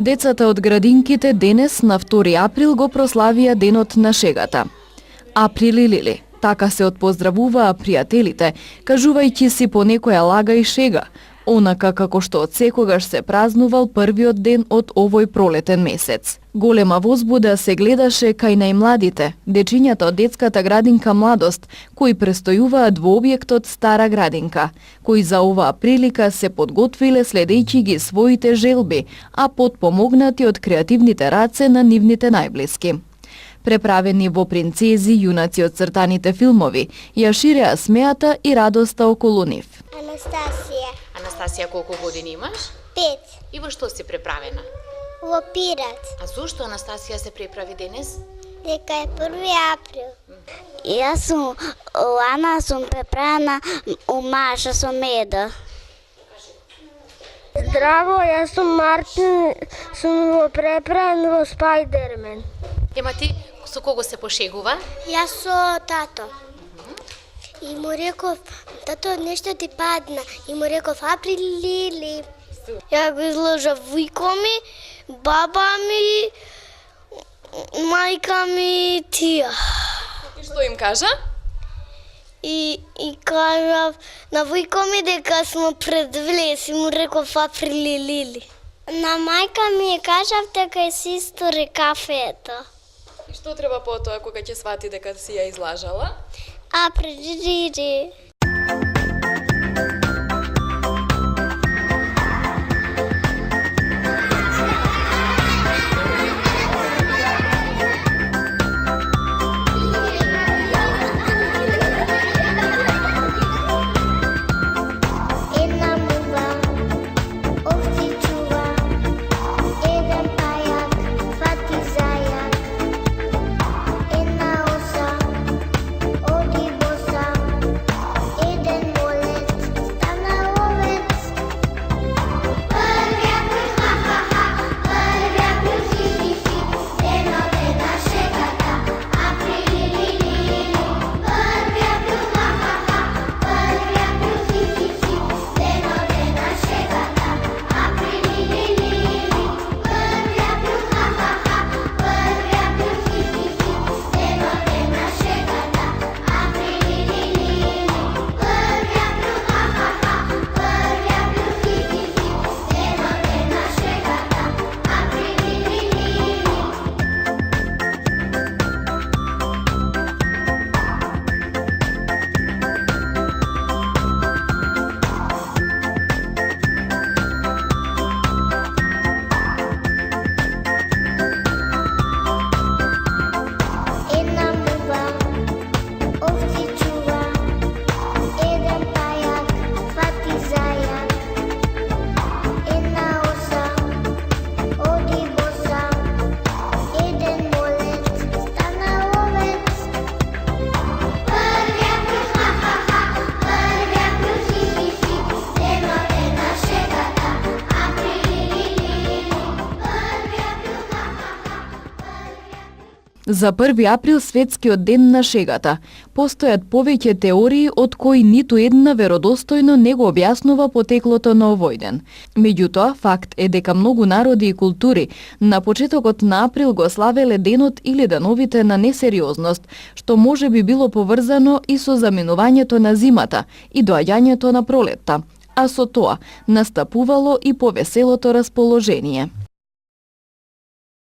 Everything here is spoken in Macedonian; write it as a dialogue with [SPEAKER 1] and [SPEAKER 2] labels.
[SPEAKER 1] Децата од градинките денес на 2 април го прославија денот на шегата. Априли лили, така се отпоздравуваа пријателите, кажувајќи си по некоја лага и шега, онака како што од секогаш се празнувал првиот ден од овој пролетен месец. Голема возбуда се гледаше кај најмладите, дечињата од детската градинка Младост, кои престојуваат во објектот Стара градинка, кои за оваа прилика се подготвиле следејќи ги своите желби, а потпомогнати од креативните раце на нивните најблиски. Преправени во принцези, јунаци од цртаните филмови, ја ширеа смеата и радоста околу нив.
[SPEAKER 2] Анастасија.
[SPEAKER 3] Анастасија, колку години имаш?
[SPEAKER 2] 5.
[SPEAKER 3] И во што си преправена?
[SPEAKER 2] Во Пират.
[SPEAKER 3] А зошто Анастасија се преправи денес?
[SPEAKER 2] Дека е 1 април.
[SPEAKER 4] Јас сум Лана, сум преправена у Маша со меда.
[SPEAKER 5] Здраво, јас сум Мартин, сум преправен во Спајдермен.
[SPEAKER 3] Ема ти со кого се пошегува?
[SPEAKER 2] Јас со тато. И му реков, тато нешто ти падна. И му реков, априли. Ја го изложа вујко ми, баба ми, мајка ми, тија.
[SPEAKER 3] И што им кажа?
[SPEAKER 2] И кажав на вујко ми дека смо пред влез и му реков априли. На мајка ми кажав дека е си истори кафето.
[SPEAKER 3] И што треба потоа кога ќе свати дека си ја излажала?
[SPEAKER 2] Априли.
[SPEAKER 1] За 1 април светскиот ден на шегата. Постојат повеќе теории од кои ниту една веродостојно не го објаснува потеклото на овој ден. Меѓутоа, факт е дека многу народи и култури на почетокот на април го славеле денот или дановите на несериозност, што може би било поврзано и со заминувањето на зимата и доаѓањето на пролетта, а со тоа настапувало и повеселото расположение.